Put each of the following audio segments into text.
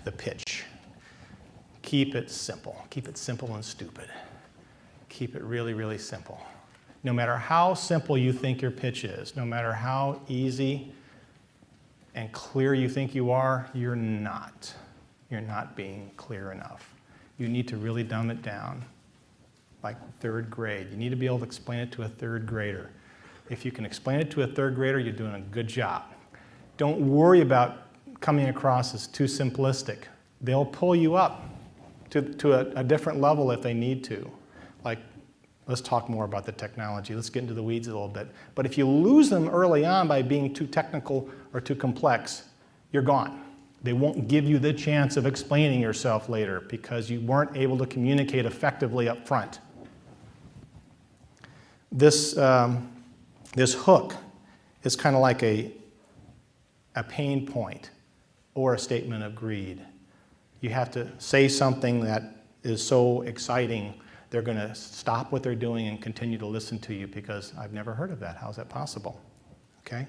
the pitch. Keep it simple. Keep it simple and stupid. Keep it really, really simple. No matter how simple you think your pitch is, no matter how easy and clear you think you are, you're not. You're not being clear enough. You need to really dumb it down, like third grade. You need to be able to explain it to a third grader. If you can explain it to a third grader, you're doing a good job. Don't worry about coming across as too simplistic. They'll pull you up to a different level if they need to. Like, let's talk more about the technology. Let's get into the weeds a little bit. But if you lose them early on by being too technical or too complex, you're gone. They won't give you the chance of explaining yourself later because you weren't able to communicate effectively up front. This hook is kind of like a pain point or a statement of greed. You have to say something that is so exciting, they're going to stop what they're doing and continue to listen to you because I've never heard of that. How's that possible? Okay?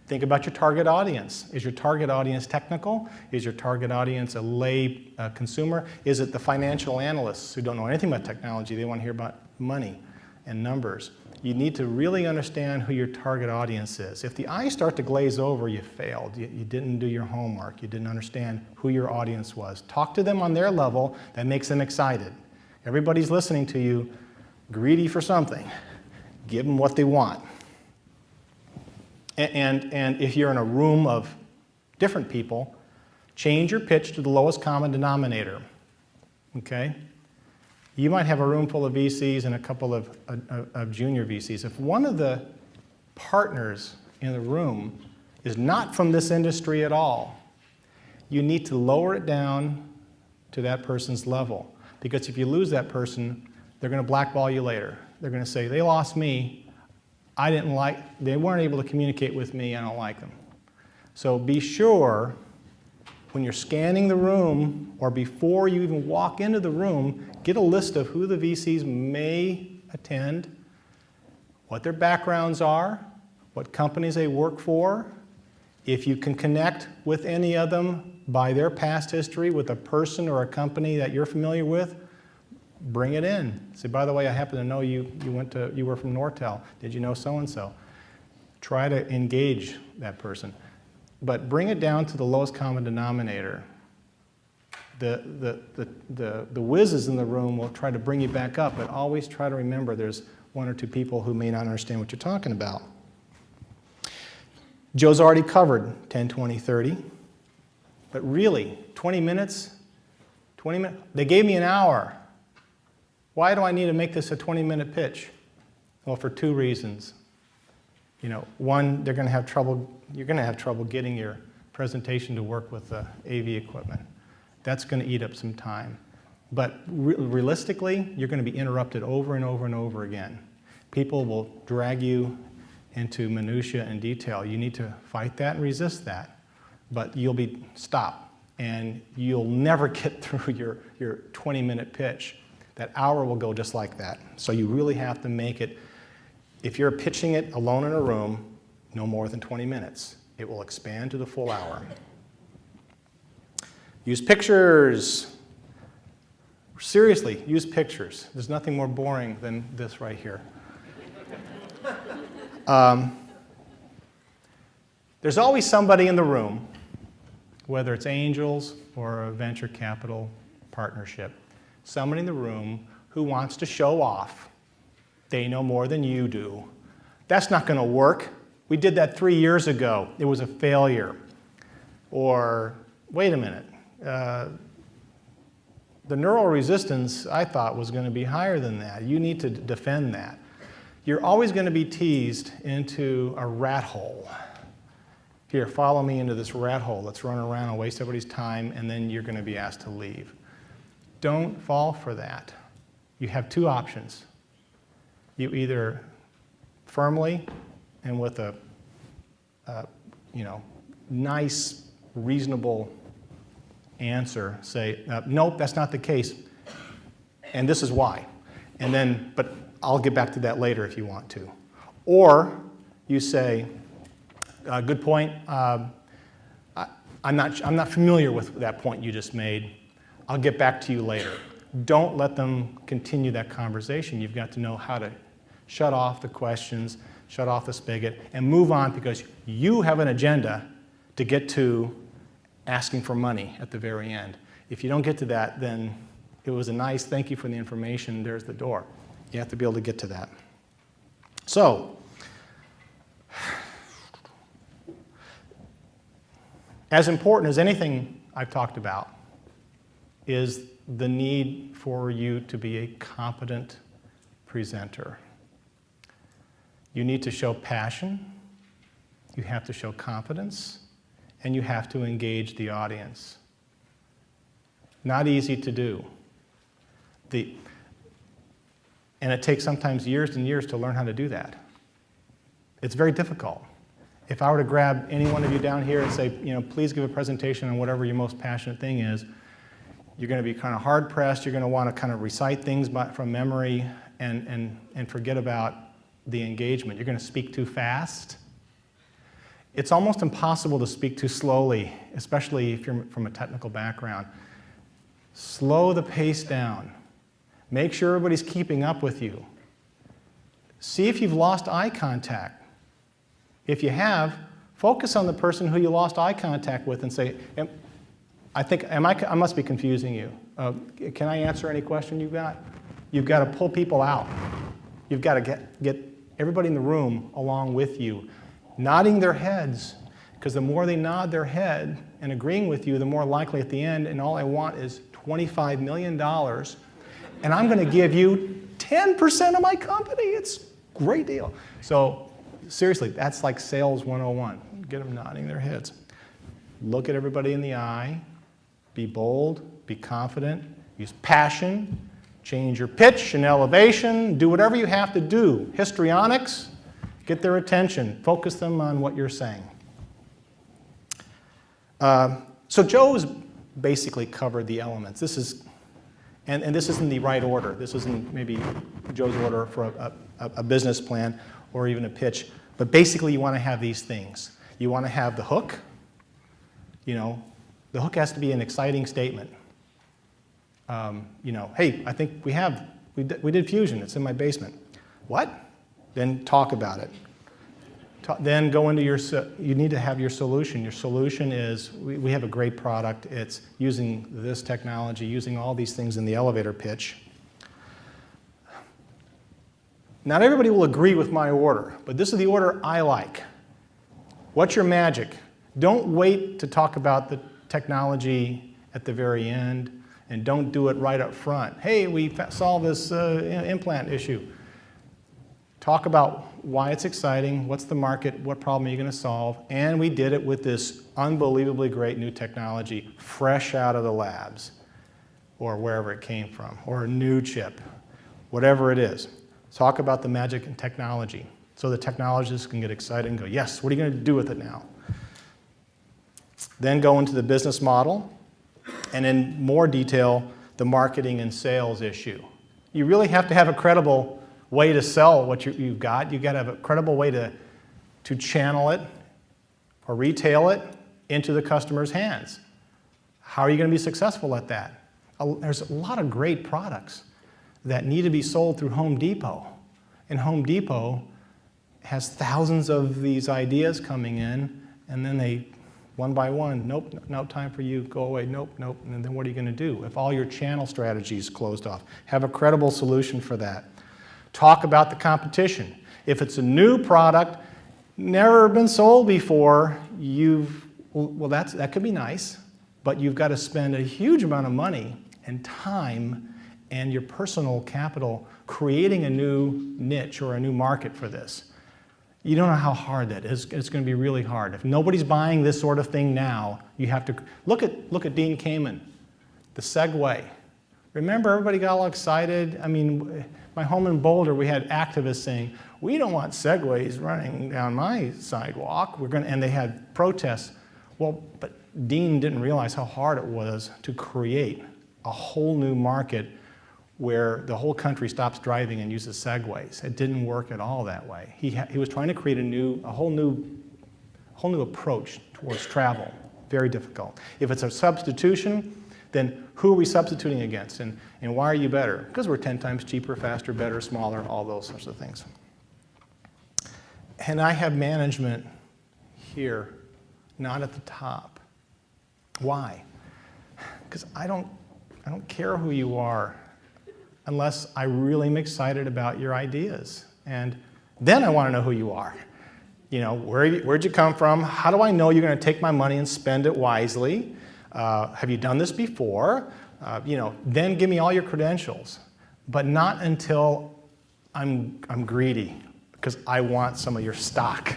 Think about your target audience. Is your target audience technical? Is your target audience a lay consumer? Is it the financial analysts who don't know anything about technology? They want to hear about money and numbers. You need to really understand who your target audience is. If the eyes start to glaze over, you failed. You didn't do your homework. You didn't understand who your audience was. Talk to them on their level. That makes them excited. Everybody's listening to you, greedy for something. Give them what they want. And if you're in a room of different people, change your pitch to the lowest common denominator. Okay? You might have a room full of VCs and a couple of junior VCs. If one of the partners in the room is not from this industry at all, you need to lower it down to that person's level. Because if you lose that person, they're going to blackball you later. They're going to say, they lost me. They weren't able to communicate with me. I don't like them. So be sure when you're scanning the room or before you even walk into the room, get a list of who the VCs may attend, what their backgrounds are, what companies they work for. If you can connect with any of them by their past history with a person or a company that you're familiar with, bring it in. Say, by the way, I happen to know you were from Nortel. Did you know so-and-so? Try to engage that person. But bring it down to the lowest common denominator. The whizzes in the room will try to bring you back up, but always try to remember there's one or two people who may not understand what you're talking about. Joe's already covered 10, 20, 30. But really, 20 minutes? 20 minutes? They gave me an hour. Why do I need to make this a 20-minute pitch? Well, for two reasons. One, you're going to have trouble getting your presentation to work with the AV equipment. That's going to eat up some time. But realistically, you're going to be interrupted over and over and over again. People will drag you into minutia and detail. You need to fight that and resist that. But you'll be stopped, and you'll never get through your 20-minute pitch. That hour will go just like that. So you really have to make it, if you're pitching it alone in a room, no more than 20 minutes. It will expand to the full hour. Use pictures. Seriously, use pictures. There's nothing more boring than this right here. There's always somebody in the room, whether it's angels or a venture capital partnership, somebody in the room who wants to show off. They know more than you do. That's not going to work. We did that 3 years ago. It was a failure. Or, wait a minute. The neural resistance, I thought, was going to be higher than that. You need to defend that. You're always going to be teased into a rat hole. Here, follow me into this rat hole. Let's run around and waste everybody's time, and then you're going to be asked to leave. Don't fall for that. You have two options. You either firmly and with a nice, reasonable answer say, nope, that's not the case, and this is why. And then, but I'll get back to that later if you want to. Or you say, good point. I'm not familiar with that point you just made. I'll get back to you later. Don't let them continue that conversation. You've got to know how to shut off the questions, shut off the spigot, and move on because you have an agenda to get to asking for money at the very end. If you don't get to that, then it was a nice thank you for the information, there's the door. You have to be able to get to that. So, as important as anything I've talked about is the need for you to be a competent presenter. You need to show passion, you have to show confidence, and you have to engage the audience. Not easy to do. And it takes sometimes years and years to learn how to do that. It's very difficult. If I were to grab any one of you down here and say, please give a presentation on whatever your most passionate thing is, you're going to be kind of hard-pressed. You're going to want to kind of recite things from memory and forget about the engagement. You're going to speak too fast. It's almost impossible to speak too slowly, especially if you're from a technical background. Slow the pace down. Make sure everybody's keeping up with you. See if you've lost eye contact. If you have, focus on the person who you lost eye contact with and say, I must be confusing you. Can I answer any question you've got? You've got to pull people out. You've got to get everybody in the room along with you, nodding their heads, because the more they nod their head and agreeing with you, the more likely at the end, and all I want is $25 million, and I'm going to give you 10% of my company. It's a great deal. So seriously, that's like sales 101. Get them nodding their heads. Look at everybody in the eye. Be bold. Be confident. Use passion. Change your pitch and elevation. Do whatever you have to do. Histrionics. Get their attention. Focus them on what you're saying. So Joe's basically covered the elements. This is, and this isn't the right order. This isn't maybe Joe's order for a business plan or even a pitch. But basically, you want to have these things. You want to have the hook. The hook has to be an exciting statement. Hey, I think we did fusion. It's in my basement. What? Then talk about it. Then go into you need to have your solution. Your solution is, we have a great product. It's using this technology, using all these things in the elevator pitch. Not everybody will agree with my order, but this is the order I like. What's your magic? Don't wait to talk about the technology at the very end, and don't do it right up front. Hey, we solved this implant issue. Talk about why it's exciting, what's the market, what problem are you going to solve, and we did it with this unbelievably great new technology, fresh out of the labs, or wherever it came from, or a new chip, whatever it is. Talk about the magic in technology, so the technologists can get excited and go, yes, what are you going to do with it now? Then go into the business model, and in more detail, the marketing and sales issue. You really have to have a credible way to sell what you've got. You've got to have a credible way to channel it or retail it into the customer's hands. How are you going to be successful at that? There's a lot of great products that need to be sold through Home Depot. And Home Depot has thousands of these ideas coming in, and then they, one by one, nope, no time for you, go away, nope, nope, and then what are you going to do if all your channel strategy is closed off? Have a credible solution for that. Talk about the competition. If it's a new product, never been sold before, that could be nice, but you've got to spend a huge amount of money and time and your personal capital creating a new niche or a new market for this. You don't know how hard that is. It's going to be really hard. If nobody's buying this sort of thing now, you have to look at Dean Kamen, the Segway. Remember, everybody got all excited. I mean, my home in Boulder, we had activists saying, "We don't want Segways running down my sidewalk." And they had protests. Well, but Dean didn't realize how hard it was to create a whole new market where the whole country stops driving and uses Segways. It didn't work at all that way. He was trying to create a whole new approach towards travel. Very difficult. If it's a substitution, then who are we substituting against? And why are you better? Because we're 10 times cheaper, faster, better, smaller, all those sorts of things. And I have management here, not at the top. Why? Because I don't care who you are unless I really am excited about your ideas. And then I want to know who you are. You know, where'd you come from? How do I know you're going to take my money and spend it wisely? Have you done this before? You know, then give me all your credentials. But not until I'm greedy, because I want some of your stock,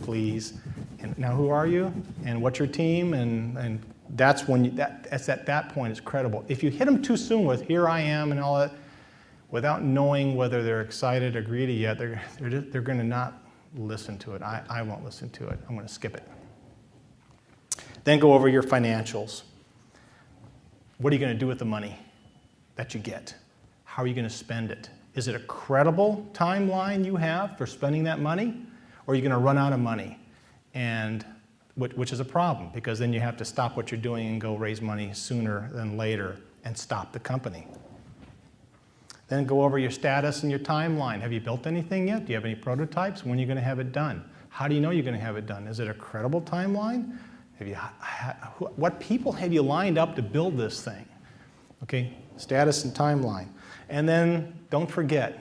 please. And now who are you? And what's your team? And that's when that's at that point it's credible. If you hit them too soon with here I am and all that, without knowing whether they're excited or greedy yet, they're going to not listen to it. I won't listen to it. I'm going to skip it. Then go over your financials. What are you going to do with the money that you get? How are you going to spend it? Is it a credible timeline you have for spending that money? Or are you going to run out of money? And which is a problem, because then you have to stop what you're doing and go raise money sooner than later and stop the company. Then go over your status and your timeline. Have you built anything yet? Do you have any prototypes? When are you going to have it done? How do you know you're going to have it done? Is it a credible timeline? What people have you lined up to build this thing? Okay, status and timeline. And then don't forget,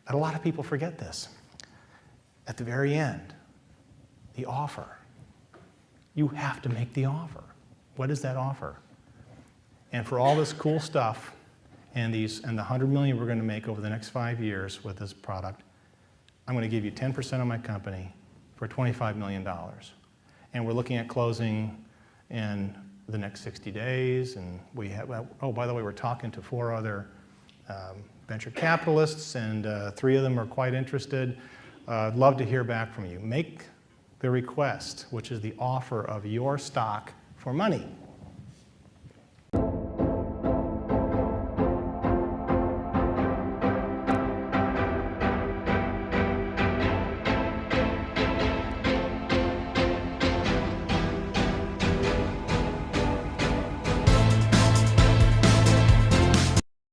a lot of people forget this. At the very end, the offer. You have to make the offer. What is that offer? And for all this cool stuff, and the $100 million we're going to make over the next 5 years with this product, I'm going to give you 10% of my company for $25 million. And we're looking at closing in the next 60 days. And we have, oh, by the way, we're talking to 4 other venture capitalists, and 3 of them are quite interested. I'd love to hear back from you. Make the request, which is the offer of your stock for money.